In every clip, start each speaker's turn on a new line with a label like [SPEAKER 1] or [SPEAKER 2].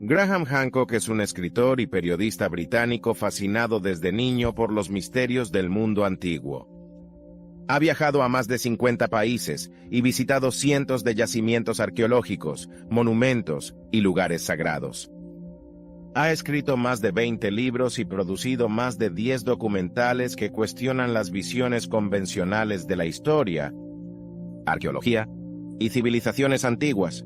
[SPEAKER 1] Graham Hancock es un escritor y periodista británico fascinado desde niño por los misterios del mundo antiguo. Ha viajado a más de 50 países y visitado cientos de yacimientos arqueológicos, monumentos y lugares sagrados. Ha escrito más de 20 libros y producido más de 10 documentales que cuestionan las visiones convencionales de la historia, arqueología y civilizaciones antiguas.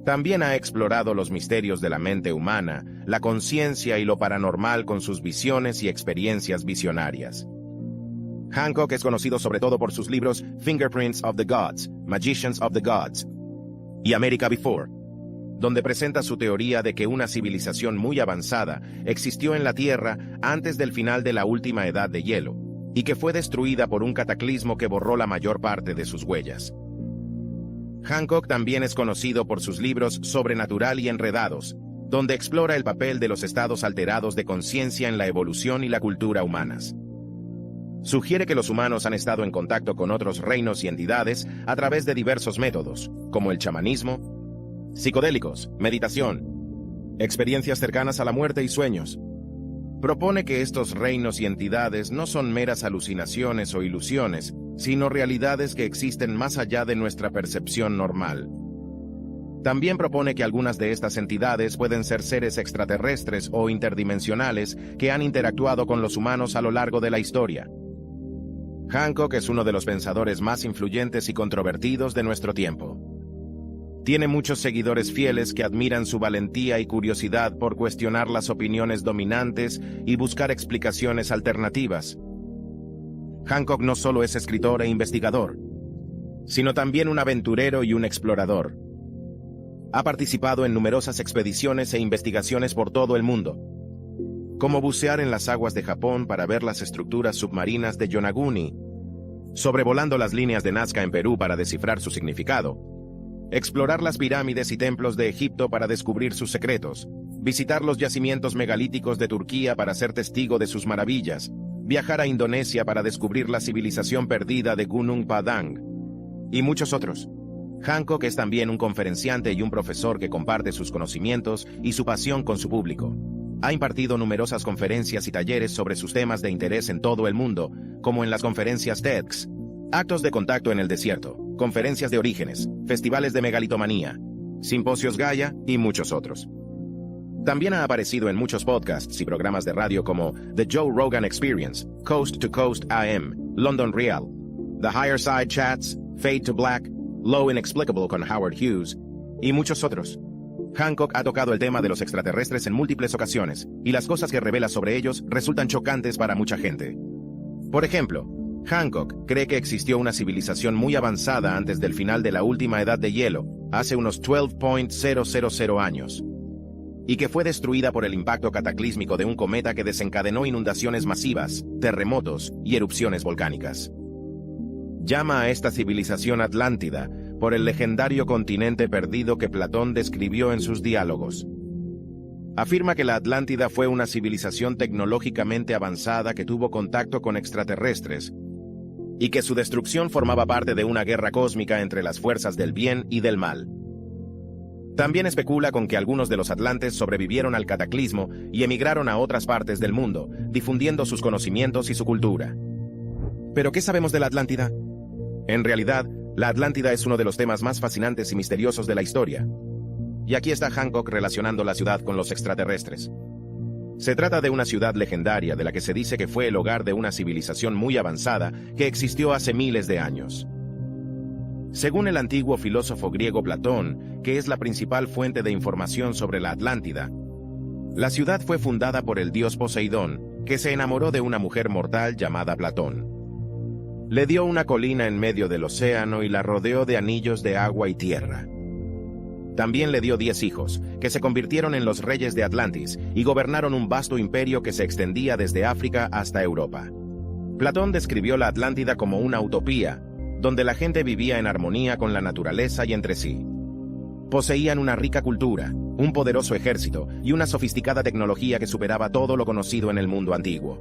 [SPEAKER 1] También ha explorado los misterios de la mente humana, la conciencia y lo paranormal con sus visiones y experiencias visionarias. Hancock es conocido sobre todo por sus libros Fingerprints of the Gods, Magicians of the Gods y America Before, donde presenta su teoría de que una civilización muy avanzada existió en la Tierra antes del final de la última edad de hielo, y que fue destruida por un cataclismo que borró la mayor parte de sus huellas. Hancock también es conocido por sus libros Sobrenatural y Enredados, donde explora el papel de los estados alterados de conciencia en la evolución y la cultura humanas. Sugiere que los humanos han estado en contacto con otros reinos y entidades a través de diversos métodos, como el chamanismo, psicodélicos, meditación, experiencias cercanas a la muerte y sueños. Propone que estos reinos y entidades no son meras alucinaciones o ilusiones, sino realidades que existen más allá de nuestra percepción normal. También propone que algunas de estas entidades pueden ser seres extraterrestres o interdimensionales que han interactuado con los humanos a lo largo de la historia. Hancock es uno de los pensadores más influyentes y controvertidos de nuestro tiempo. Tiene muchos seguidores fieles que admiran su valentía y curiosidad por cuestionar las opiniones dominantes y buscar explicaciones alternativas. Hancock no solo es escritor e investigador, sino también un aventurero y un explorador. Ha participado en numerosas expediciones e investigaciones por todo el mundo, como bucear en las aguas de Japón para ver las estructuras submarinas de Yonaguni, sobrevolando las líneas de Nazca en Perú para descifrar su significado, explorar las pirámides y templos de Egipto para descubrir sus secretos, visitar los yacimientos megalíticos de Turquía para ser testigo de sus maravillas, viajar a Indonesia para descubrir la civilización perdida de Gunung Padang, y muchos otros. Hancock es también un conferenciante y un profesor que comparte sus conocimientos y su pasión con su público. Ha impartido numerosas conferencias y talleres sobre sus temas de interés en todo el mundo, como en las conferencias TEDx, actos de contacto en el desierto, conferencias de orígenes, festivales de megalitomanía, simposios Gaia y muchos otros. También ha aparecido en muchos podcasts y programas de radio como The Joe Rogan Experience, Coast to Coast AM, London Real, The Higher Side Chats, Fade to Black, Low Inexplicable con Howard Hughes, y muchos otros. Hancock ha tocado el tema de los extraterrestres en múltiples ocasiones, y las cosas que revela sobre ellos resultan chocantes para mucha gente. Por ejemplo, Hancock cree que existió una civilización muy avanzada antes del final de la última edad de hielo, hace unos 12.000 años, y que fue destruida por el impacto cataclísmico de un cometa que desencadenó inundaciones masivas, terremotos y erupciones volcánicas. Llama a esta civilización Atlántida por el legendario continente perdido que Platón describió en sus diálogos. Afirma que la Atlántida fue una civilización tecnológicamente avanzada que tuvo contacto con extraterrestres y que su destrucción formaba parte de una guerra cósmica entre las fuerzas del bien y del mal. También especula con que algunos de los atlantes sobrevivieron al cataclismo y emigraron a otras partes del mundo, difundiendo sus conocimientos y su cultura. ¿Pero qué sabemos de la Atlántida? En realidad, la Atlántida es uno de los temas más fascinantes y misteriosos de la historia. Y aquí está Hancock relacionando la ciudad con los extraterrestres. Se trata de una ciudad legendaria de la que se dice que fue el hogar de una civilización muy avanzada que existió hace miles de años. Según el antiguo filósofo griego Platón, que es la principal fuente de información sobre la Atlántida, la ciudad fue fundada por el dios Poseidón, que se enamoró de una mujer mortal llamada Platón. Le dio una colina en medio del océano y la rodeó de anillos de agua y tierra. También le dio 10 hijos, que se convirtieron en los reyes de Atlantis y gobernaron un vasto imperio que se extendía desde África hasta Europa. Platón describió la Atlántida como una utopía, donde la gente vivía en armonía con la naturaleza y entre sí. Poseían una rica cultura, un poderoso ejército y una sofisticada tecnología que superaba todo lo conocido en el mundo antiguo.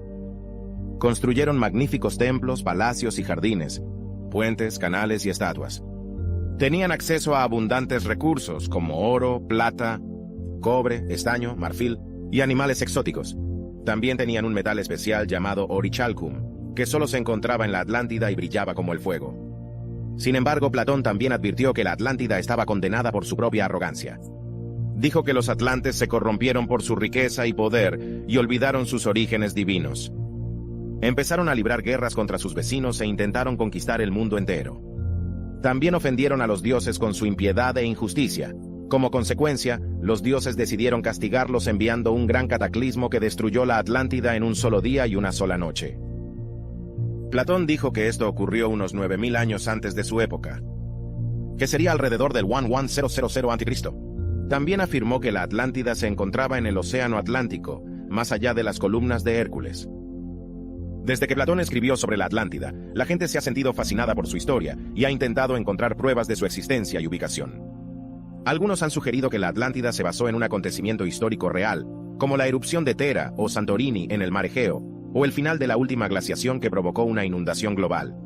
[SPEAKER 1] Construyeron magníficos templos, palacios y jardines, puentes, canales y estatuas. Tenían acceso a abundantes recursos como oro, plata, cobre, estaño, marfil y animales exóticos. También tenían un metal especial llamado orichalcum, que solo se encontraba en la Atlántida y brillaba como el fuego. Sin embargo, Platón también advirtió que la Atlántida estaba condenada por su propia arrogancia. Dijo que los atlantes se corrompieron por su riqueza y poder y olvidaron sus orígenes divinos. Empezaron a librar guerras contra sus vecinos e intentaron conquistar el mundo entero. También ofendieron a los dioses con su impiedad e injusticia. Como consecuencia, los dioses decidieron castigarlos enviando un gran cataclismo que destruyó la Atlántida en un solo día y una sola noche. Platón dijo que esto ocurrió unos 9000 años antes de su época, que sería alrededor del 11000 a.C. También afirmó que la Atlántida se encontraba en el Océano Atlántico, más allá de las columnas de Hércules. Desde que Platón escribió sobre la Atlántida, la gente se ha sentido fascinada por su historia y ha intentado encontrar pruebas de su existencia y ubicación. Algunos han sugerido que la Atlántida se basó en un acontecimiento histórico real, como la erupción de Tera o Santorini en el mar Egeo, o el final de la última glaciación que provocó una inundación global.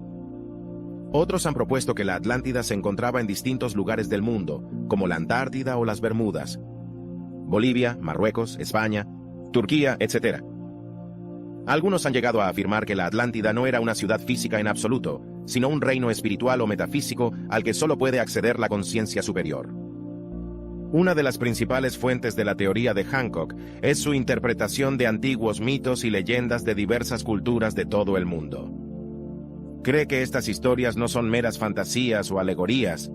[SPEAKER 1] Otros han propuesto que la Atlántida se encontraba en distintos lugares del mundo, como la Antártida o las Bermudas, Bolivia, Marruecos, España, Turquía, etc. Algunos han llegado a afirmar que la Atlántida no era una ciudad física en absoluto, sino un reino espiritual o metafísico al que solo puede acceder la conciencia superior. Una de las principales fuentes de la teoría de Hancock es su interpretación de antiguos mitos y leyendas de diversas culturas de todo el mundo. Cree que estas historias no son meras fantasías o alegorías,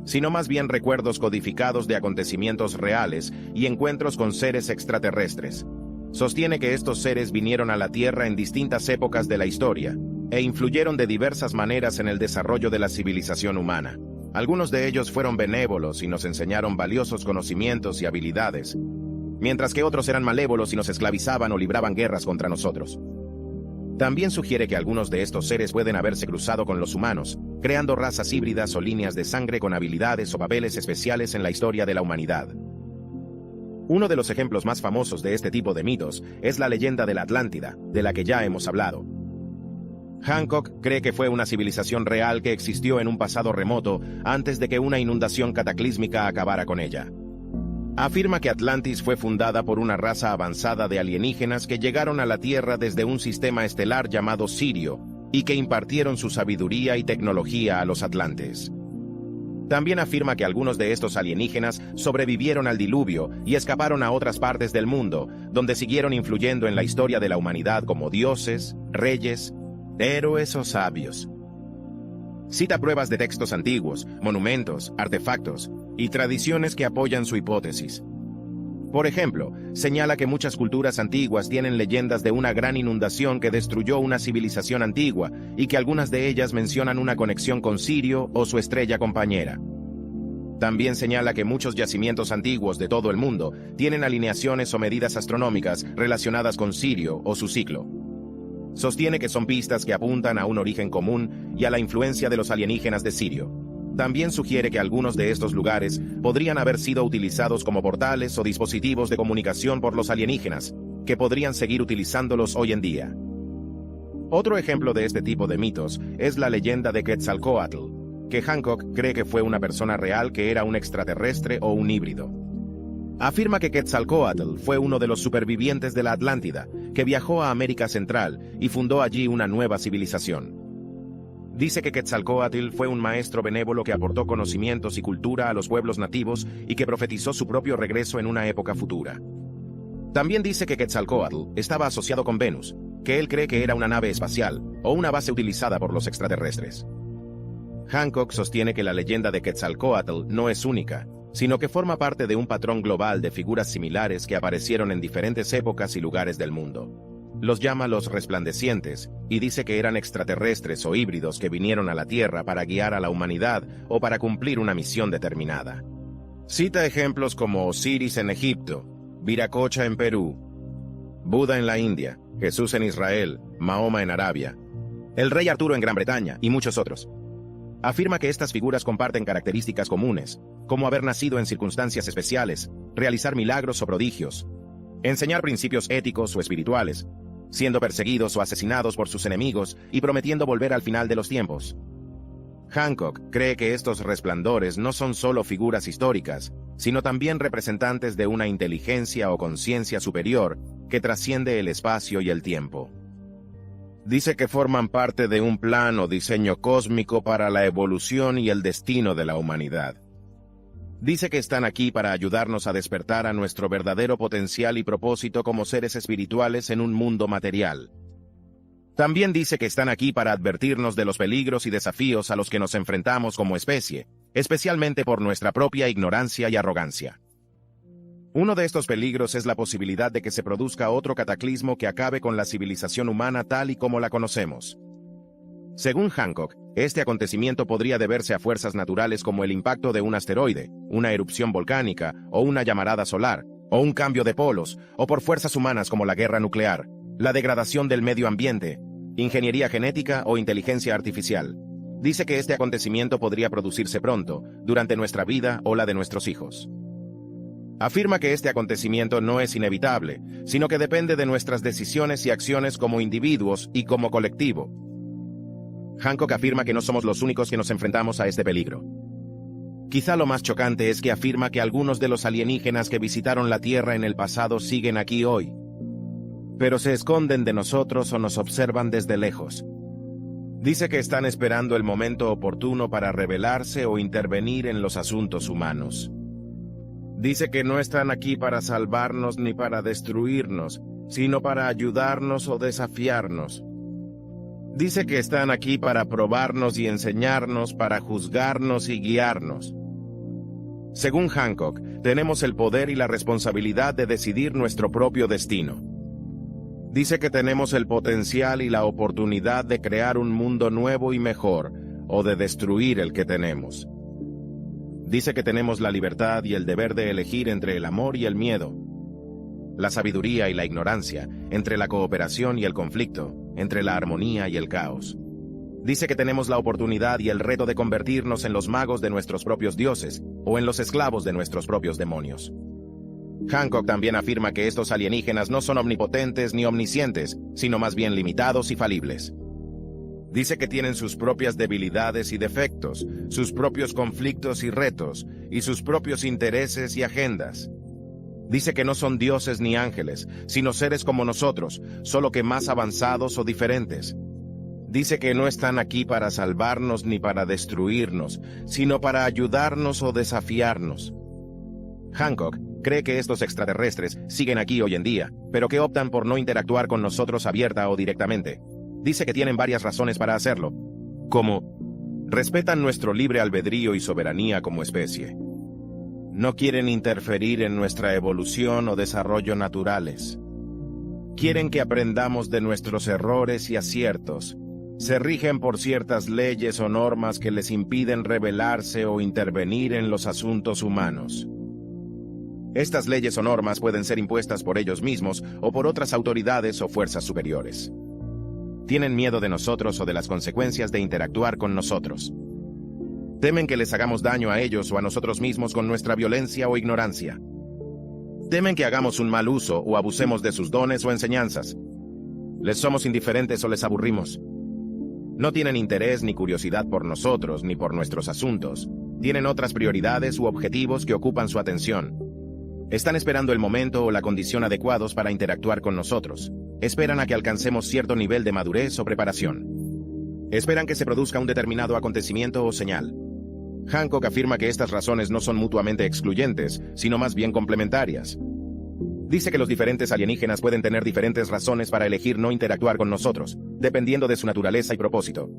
[SPEAKER 1] sino más bien recuerdos codificados de acontecimientos reales y encuentros con seres extraterrestres. Sostiene que estos seres vinieron a la Tierra en distintas épocas de la historia e influyeron de diversas maneras en el desarrollo de la civilización humana. Algunos de ellos fueron benévolos y nos enseñaron valiosos conocimientos y habilidades, mientras que otros eran malévolos y nos esclavizaban o libraban guerras contra nosotros. También sugiere que algunos de estos seres pueden haberse cruzado con los humanos, creando razas híbridas o líneas de sangre con habilidades o papeles especiales en la historia de la humanidad. Uno de los ejemplos más famosos de este tipo de mitos es la leyenda de la Atlántida, de la que ya hemos hablado. Hancock cree que fue una civilización real que existió en un pasado remoto antes de que una inundación cataclísmica acabara con ella. Afirma que Atlantis fue fundada por una raza avanzada de alienígenas que llegaron a la Tierra desde un sistema estelar llamado Sirio y que impartieron su sabiduría y tecnología a los atlantes. También afirma que algunos de estos alienígenas sobrevivieron al diluvio y escaparon a otras partes del mundo, donde siguieron influyendo en la historia de la humanidad como dioses, reyes, héroes o sabios. Cita pruebas de textos antiguos, monumentos, artefactos y tradiciones que apoyan su hipótesis. Por ejemplo, señala que muchas culturas antiguas tienen leyendas de una gran inundación que destruyó una civilización antigua y que algunas de ellas mencionan una conexión con Sirio o su estrella compañera. También señala que muchos yacimientos antiguos de todo el mundo tienen alineaciones o medidas astronómicas relacionadas con Sirio o su ciclo. Sostiene que son pistas que apuntan a un origen común y a la influencia de los alienígenas de Sirio. También sugiere que algunos de estos lugares podrían haber sido utilizados como portales o dispositivos de comunicación por los alienígenas, que podrían seguir utilizándolos hoy en día. Otro ejemplo de este tipo de mitos es la leyenda de Quetzalcóatl, que Hancock cree que fue una persona real que era un extraterrestre o un híbrido. Afirma que Quetzalcóatl fue uno de los supervivientes de la Atlántida, que viajó a América Central y fundó allí una nueva civilización. Dice que Quetzalcóatl fue un maestro benévolo que aportó conocimientos y cultura a los pueblos nativos y que profetizó su propio regreso en una época futura. También dice que Quetzalcóatl estaba asociado con Venus, que él cree que era una nave espacial o una base utilizada por los extraterrestres. Hancock sostiene que la leyenda de Quetzalcóatl no es única, sino que forma parte de un patrón global de figuras similares que aparecieron en diferentes épocas y lugares del mundo. Los llama los resplandecientes y dice que eran extraterrestres o híbridos que vinieron a la Tierra para guiar a la humanidad o para cumplir una misión determinada. Cita ejemplos como Osiris en Egipto, Viracocha en Perú, Buda en la India, Jesús en Israel, Mahoma en Arabia, el rey Arturo en Gran Bretaña y muchos otros. Afirma que estas figuras comparten características comunes, como haber nacido en circunstancias especiales, realizar milagros o prodigios, enseñar principios éticos o espirituales, siendo perseguidos o asesinados por sus enemigos y prometiendo volver al final de los tiempos. Hancock cree que estos resplandores no son solo figuras históricas, sino también representantes de una inteligencia o conciencia superior que trasciende el espacio y el tiempo. Dice que forman parte de un plan o diseño cósmico para la evolución y el destino de la humanidad. Dice que están aquí para ayudarnos a despertar a nuestro verdadero potencial y propósito como seres espirituales en un mundo material. También dice que están aquí para advertirnos de los peligros y desafíos a los que nos enfrentamos como especie, especialmente por nuestra propia ignorancia y arrogancia. Uno de estos peligros es la posibilidad de que se produzca otro cataclismo que acabe con la civilización humana tal y como la conocemos. Según Hancock, este acontecimiento podría deberse a fuerzas naturales como el impacto de un asteroide, una erupción volcánica o una llamarada solar, o un cambio de polos, o por fuerzas humanas como la guerra nuclear, la degradación del medio ambiente, ingeniería genética o inteligencia artificial. Dice que este acontecimiento podría producirse pronto, durante nuestra vida o la de nuestros hijos. Afirma que este acontecimiento no es inevitable, sino que depende de nuestras decisiones y acciones como individuos y como colectivo. Hancock afirma que no somos los únicos que nos enfrentamos a este peligro. Quizá lo más chocante es que afirma que algunos de los alienígenas que visitaron la Tierra en el pasado siguen aquí hoy, pero se esconden de nosotros o nos observan desde lejos. Dice que están esperando el momento oportuno para rebelarse o intervenir en los asuntos humanos. Dice que no están aquí para salvarnos ni para destruirnos, sino para ayudarnos o desafiarnos. Dice que están aquí para probarnos y enseñarnos, para juzgarnos y guiarnos. Según Hancock, tenemos el poder y la responsabilidad de decidir nuestro propio destino. Dice que tenemos el potencial y la oportunidad de crear un mundo nuevo y mejor, o de destruir el que tenemos. Dice que tenemos la libertad y el deber de elegir entre el amor y el miedo, la sabiduría y la ignorancia, entre la cooperación y el conflicto, entre la armonía y el caos. Dice que tenemos la oportunidad y el reto de convertirnos en los magos de nuestros propios dioses, o en los esclavos de nuestros propios demonios. Hancock también afirma que estos alienígenas no son omnipotentes ni omniscientes, sino más bien limitados y falibles. Dice que tienen sus propias debilidades y defectos, sus propios conflictos y retos, y sus propios intereses y agendas. Dice que no son dioses ni ángeles, sino seres como nosotros, solo que más avanzados o diferentes. Dice que no están aquí para salvarnos ni para destruirnos, sino para ayudarnos o desafiarnos. Hancock cree que estos extraterrestres siguen aquí hoy en día, pero que optan por no interactuar con nosotros abierta o directamente. Dice que tienen varias razones para hacerlo, como respetan nuestro libre albedrío y soberanía como especie. No quieren interferir en nuestra evolución o desarrollo naturales. Quieren que aprendamos de nuestros errores y aciertos. Se rigen por ciertas leyes o normas que les impiden rebelarse o intervenir en los asuntos humanos. Estas leyes o normas pueden ser impuestas por ellos mismos o por otras autoridades o fuerzas superiores. Tienen miedo de nosotros o de las consecuencias de interactuar con nosotros. Temen que les hagamos daño a ellos o a nosotros mismos con nuestra violencia o ignorancia. Temen que hagamos un mal uso o abusemos de sus dones o enseñanzas. Les somos indiferentes o les aburrimos. No tienen interés ni curiosidad por nosotros ni por nuestros asuntos. Tienen otras prioridades u objetivos que ocupan su atención. Están esperando el momento o la condición adecuados para interactuar con nosotros. Esperan a que alcancemos cierto nivel de madurez o preparación. Esperan que se produzca un determinado acontecimiento o señal. Hancock afirma que estas razones no son mutuamente excluyentes, sino más bien complementarias. Dice que los diferentes alienígenas pueden tener diferentes razones para elegir no interactuar con nosotros, dependiendo de su naturaleza y propósito.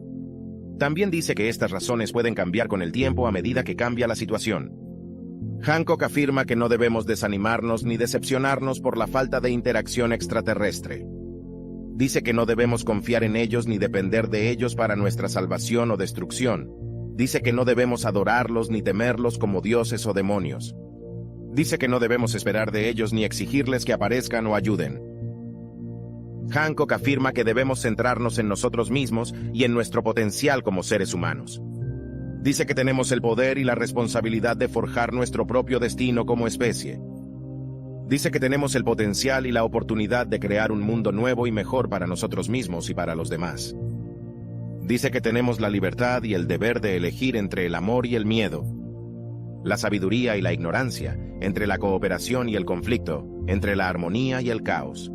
[SPEAKER 1] También dice que estas razones pueden cambiar con el tiempo a medida que cambia la situación. Hancock afirma que no debemos desanimarnos ni decepcionarnos por la falta de interacción extraterrestre. Dice que no debemos confiar en ellos ni depender de ellos para nuestra salvación o destrucción. Dice que no debemos adorarlos ni temerlos como dioses o demonios. Dice que no debemos esperar de ellos ni exigirles que aparezcan o ayuden. Hancock afirma que debemos centrarnos en nosotros mismos y en nuestro potencial como seres humanos. Dice que tenemos el poder y la responsabilidad de forjar nuestro propio destino como especie. Dice que tenemos el potencial y la oportunidad de crear un mundo nuevo y mejor para nosotros mismos y para los demás. Dice que tenemos la libertad y el deber de elegir entre el amor y el miedo, la sabiduría y la ignorancia, entre la cooperación y el conflicto, entre la armonía y el caos.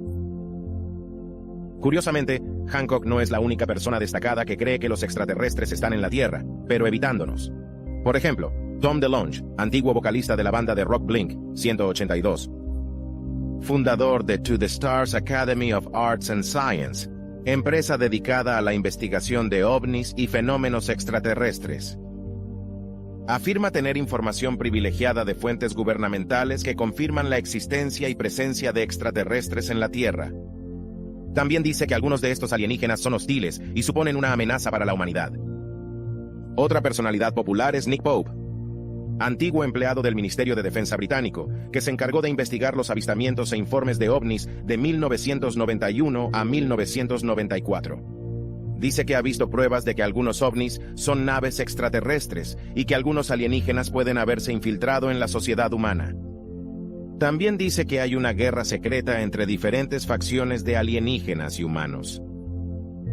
[SPEAKER 1] Curiosamente, Hancock no es la única persona destacada que cree que los extraterrestres están en la Tierra, pero evitándonos. Por ejemplo, Tom DeLonge, antiguo vocalista de la banda de rock Blink-182, fundador de To the Stars Academy of Arts and Science, empresa dedicada a la investigación de ovnis y fenómenos extraterrestres. Afirma tener información privilegiada de fuentes gubernamentales que confirman la existencia y presencia de extraterrestres en la Tierra. También dice que algunos de estos alienígenas son hostiles y suponen una amenaza para la humanidad. Otra personalidad popular es Nick Pope, antiguo empleado del Ministerio de Defensa británico, que se encargó de investigar los avistamientos e informes de ovnis de 1991 a 1994. Dice que ha visto pruebas de que algunos ovnis son naves extraterrestres y que algunos alienígenas pueden haberse infiltrado en la sociedad humana. También dice que hay una guerra secreta entre diferentes facciones de alienígenas y humanos.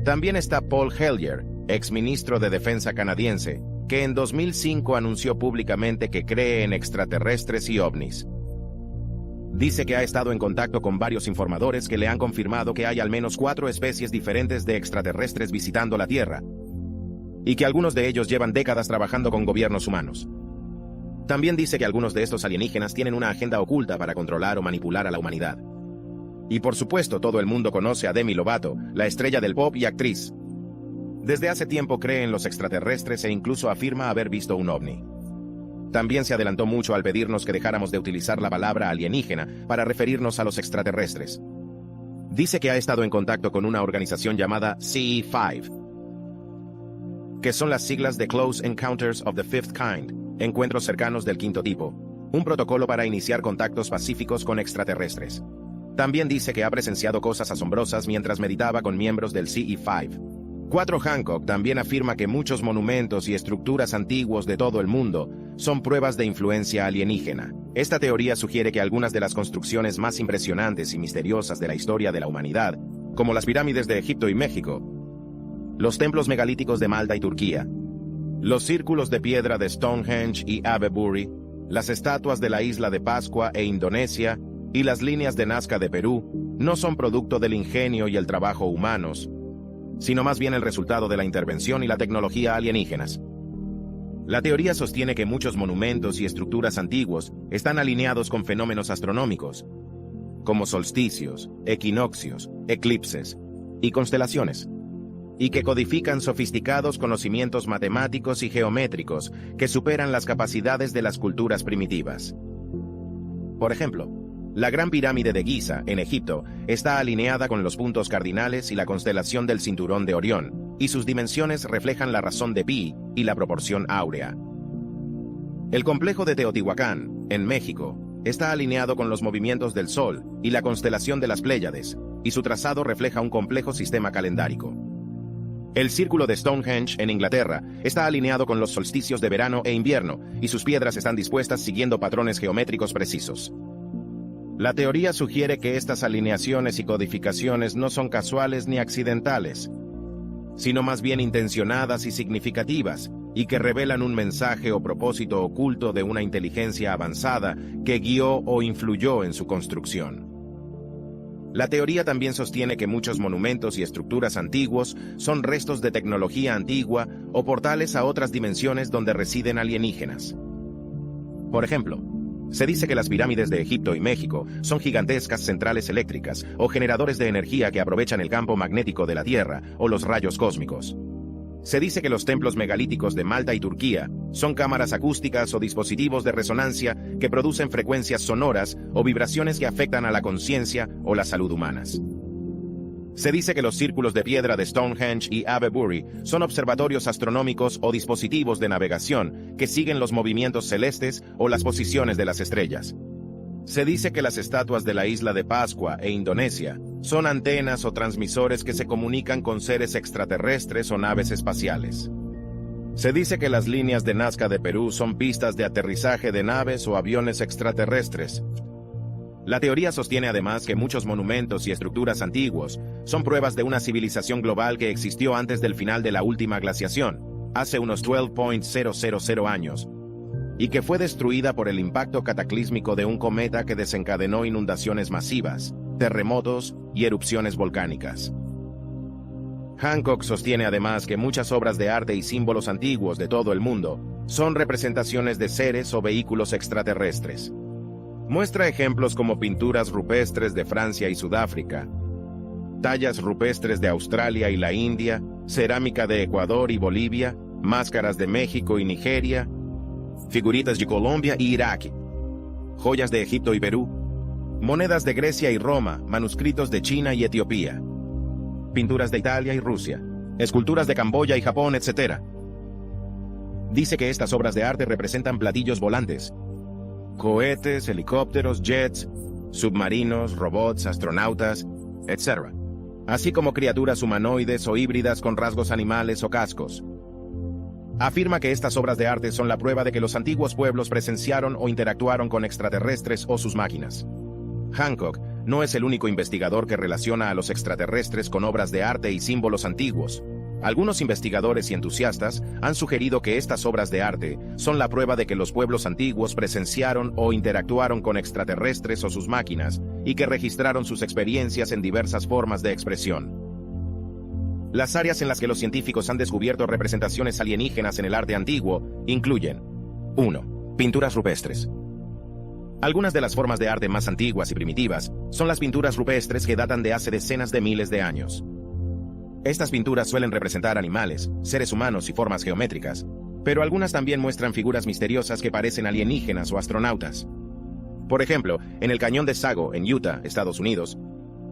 [SPEAKER 1] También está Paul Hellyer, exministro de Defensa canadiense, que en 2005 anunció públicamente que cree en extraterrestres y ovnis. Dice que ha estado en contacto con varios informadores que le han confirmado que hay al menos 4 especies diferentes de extraterrestres visitando la Tierra, y que algunos de ellos llevan décadas trabajando con gobiernos humanos. También dice que algunos de estos alienígenas tienen una agenda oculta para controlar o manipular a la humanidad. Y por supuesto, todo el mundo conoce a Demi Lovato, la estrella del pop y actriz. Desde hace tiempo cree en los extraterrestres e incluso afirma haber visto un ovni. También se adelantó mucho al pedirnos que dejáramos de utilizar la palabra alienígena para referirnos a los extraterrestres. Dice que ha estado en contacto con una organización llamada CE5, que son las siglas de Close Encounters of the Fifth Kind, encuentros cercanos del quinto tipo, un protocolo para iniciar contactos pacíficos con extraterrestres. También dice que ha presenciado cosas asombrosas mientras meditaba con miembros del CE5. 4. Hancock también afirma que muchos monumentos y estructuras antiguos de todo el mundo son pruebas de influencia alienígena. Esta teoría sugiere que algunas de las construcciones más impresionantes y misteriosas de la historia de la humanidad, como las pirámides de Egipto y México, los templos megalíticos de Malta y Turquía, los círculos de piedra de Stonehenge y Avebury, las estatuas de la isla de Pascua e Indonesia y las líneas de Nazca de Perú, no son producto del ingenio y el trabajo humanos, sino más bien el resultado de la intervención y la tecnología alienígenas. La teoría sostiene que muchos monumentos y estructuras antiguos están alineados con fenómenos astronómicos, como solsticios, equinoccios, eclipses y constelaciones, y que codifican sofisticados conocimientos matemáticos y geométricos que superan las capacidades de las culturas primitivas. Por ejemplo, la Gran Pirámide de Giza, en Egipto, está alineada con los puntos cardinales y la constelación del Cinturón de Orión, y sus dimensiones reflejan la razón de Pi y la proporción áurea. El complejo de Teotihuacán, en México, está alineado con los movimientos del Sol y la constelación de las Pléyades, y su trazado refleja un complejo sistema calendárico. El círculo de Stonehenge, en Inglaterra, está alineado con los solsticios de verano e invierno, y sus piedras están dispuestas siguiendo patrones geométricos precisos. La teoría sugiere que estas alineaciones y codificaciones no son casuales ni accidentales, sino más bien intencionadas y significativas, y que revelan un mensaje o propósito oculto de una inteligencia avanzada que guió o influyó en su construcción. La teoría también sostiene que muchos monumentos y estructuras antiguos son restos de tecnología antigua o portales a otras dimensiones donde residen alienígenas. Por ejemplo, se dice que las pirámides de Egipto y México son gigantescas centrales eléctricas o generadores de energía que aprovechan el campo magnético de la Tierra o los rayos cósmicos. Se dice que los templos megalíticos de Malta y Turquía son cámaras acústicas o dispositivos de resonancia que producen frecuencias sonoras o vibraciones que afectan a la conciencia o la salud humanas. Se dice que los círculos de piedra de Stonehenge y Avebury son observatorios astronómicos o dispositivos de navegación que siguen los movimientos celestes o las posiciones de las estrellas. Se dice que las estatuas de la isla de Pascua e Indonesia son antenas o transmisores que se comunican con seres extraterrestres o naves espaciales. Se dice que las líneas de Nazca de Perú son pistas de aterrizaje de naves o aviones extraterrestres. La teoría sostiene además que muchos monumentos y estructuras antiguos son pruebas de una civilización global que existió antes del final de la última glaciación, hace unos 12.000 años, y que fue destruida por el impacto cataclísmico de un cometa que desencadenó inundaciones masivas, terremotos y erupciones volcánicas. Hancock sostiene además que muchas obras de arte y símbolos antiguos de todo el mundo son representaciones de seres o vehículos extraterrestres. Muestra ejemplos como pinturas rupestres de Francia y Sudáfrica, tallas rupestres de Australia y la India, cerámica de Ecuador y Bolivia, máscaras de México y Nigeria, figuritas de Colombia y Irak, joyas de Egipto y Perú, monedas de Grecia y Roma, manuscritos de China y Etiopía, pinturas de Italia y Rusia, esculturas de Camboya y Japón, etc. Dice que estas obras de arte representan platillos volantes, cohetes, helicópteros, jets, submarinos, robots, astronautas, etc., así como criaturas humanoides o híbridas con rasgos animales o cascos. Afirma que estas obras de arte son la prueba de que los antiguos pueblos presenciaron o interactuaron con extraterrestres o sus máquinas. Hancock no es el único investigador que relaciona a los extraterrestres con obras de arte y símbolos antiguos. Algunos investigadores y entusiastas han sugerido que estas obras de arte son la prueba de que los pueblos antiguos presenciaron o interactuaron con extraterrestres o sus máquinas y que registraron sus experiencias en diversas formas de expresión. Las áreas en las que los científicos han descubierto representaciones alienígenas en el arte antiguo incluyen: 1. Pinturas rupestres. Algunas de las formas de arte más antiguas y primitivas son las pinturas rupestres que datan de hace decenas de miles de años. Estas pinturas suelen representar animales, seres humanos y formas geométricas, pero algunas también muestran figuras misteriosas que parecen alienígenas o astronautas. Por ejemplo, en el cañón de Sago, en Utah, Estados Unidos,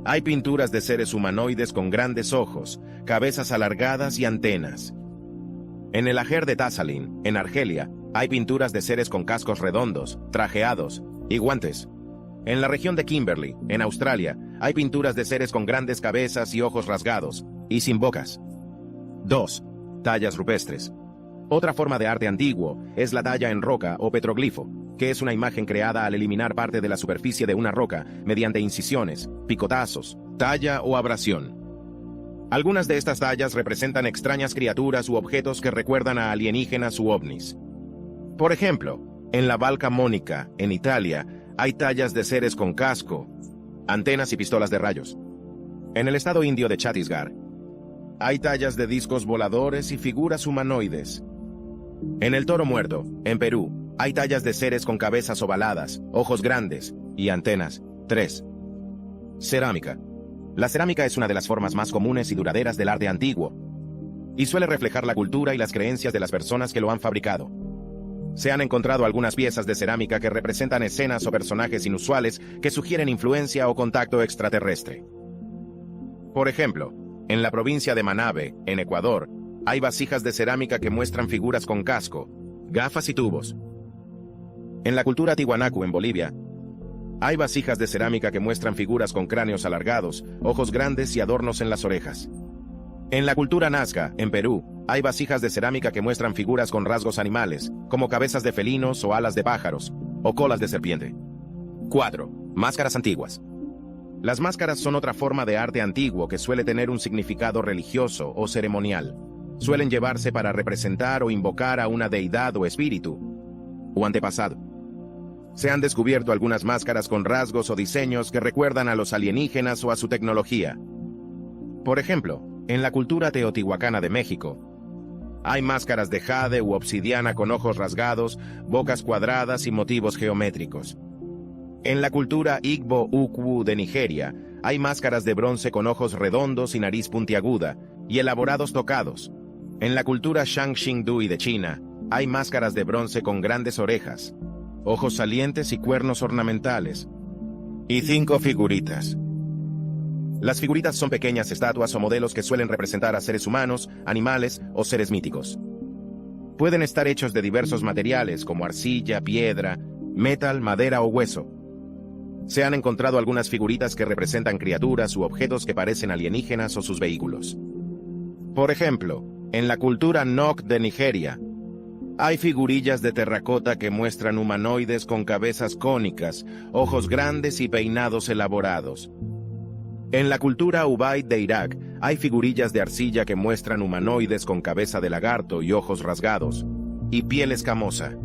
[SPEAKER 1] hay pinturas de seres humanoides con grandes ojos, cabezas alargadas y antenas. En el Ajer de Tazalin, en Argelia, hay pinturas de seres con cascos redondos, trajeados y guantes. En la región de Kimberley, en Australia, hay pinturas de seres con grandes cabezas y ojos rasgados, y sin bocas. 2. Tallas rupestres. Otra forma de arte antiguo es la talla en roca o petroglifo, que es una imagen creada al eliminar parte de la superficie de una roca mediante incisiones, picotazos, talla o abrasión. Algunas de estas tallas representan extrañas criaturas u objetos que recuerdan a alienígenas u ovnis. Por ejemplo, en la Val Camonica, en Italia, hay tallas de seres con casco, antenas y pistolas de rayos. En el estado indio de Chhattisgarh, hay tallas de discos voladores y figuras humanoides. En el Toro Muerto, en Perú, hay tallas de seres con cabezas ovaladas, ojos grandes y antenas. 3. Cerámica. La cerámica es una de las formas más comunes y duraderas del arte antiguo, y suele reflejar la cultura y las creencias de las personas que lo han fabricado. Se han encontrado algunas piezas de cerámica que representan escenas o personajes inusuales que sugieren influencia o contacto extraterrestre. Por ejemplo, en la provincia de Manabí, en Ecuador, hay vasijas de cerámica que muestran figuras con casco, gafas y tubos. En la cultura Tiwanaku, en Bolivia, hay vasijas de cerámica que muestran figuras con cráneos alargados, ojos grandes y adornos en las orejas. En la cultura Nazca, en Perú, hay vasijas de cerámica que muestran figuras con rasgos animales, como cabezas de felinos o alas de pájaros, o colas de serpiente. 4. Máscaras antiguas. Las máscaras son otra forma de arte antiguo que suele tener un significado religioso o ceremonial. Suelen llevarse para representar o invocar a una deidad o espíritu, o antepasado. Se han descubierto algunas máscaras con rasgos o diseños que recuerdan a los alienígenas o a su tecnología. Por ejemplo, en la cultura teotihuacana de México, hay máscaras de jade u obsidiana con ojos rasgados, bocas cuadradas y motivos geométricos. En la cultura Igbo-Ukwu de Nigeria, hay máscaras de bronce con ojos redondos y nariz puntiaguda, y elaborados tocados. En la cultura Shang-Xingdui de China, hay máscaras de bronce con grandes orejas, ojos salientes y cuernos ornamentales. Y 5 figuritas. Las figuritas son pequeñas estatuas o modelos que suelen representar a seres humanos, animales o seres míticos. Pueden estar hechos de diversos materiales como arcilla, piedra, metal, madera o hueso. Se han encontrado algunas figuritas que representan criaturas u objetos que parecen alienígenas o sus vehículos. Por ejemplo, en la cultura Nok de Nigeria, hay figurillas de terracota que muestran humanoides con cabezas cónicas, ojos grandes y peinados elaborados. En la cultura Ubaid de Irak, hay figurillas de arcilla que muestran humanoides con cabeza de lagarto y ojos rasgados, y piel escamosa.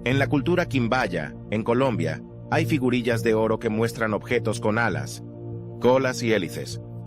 [SPEAKER 1] En la cultura quimbaya, en Colombia, hay figurillas de oro que muestran objetos con alas, colas y hélices.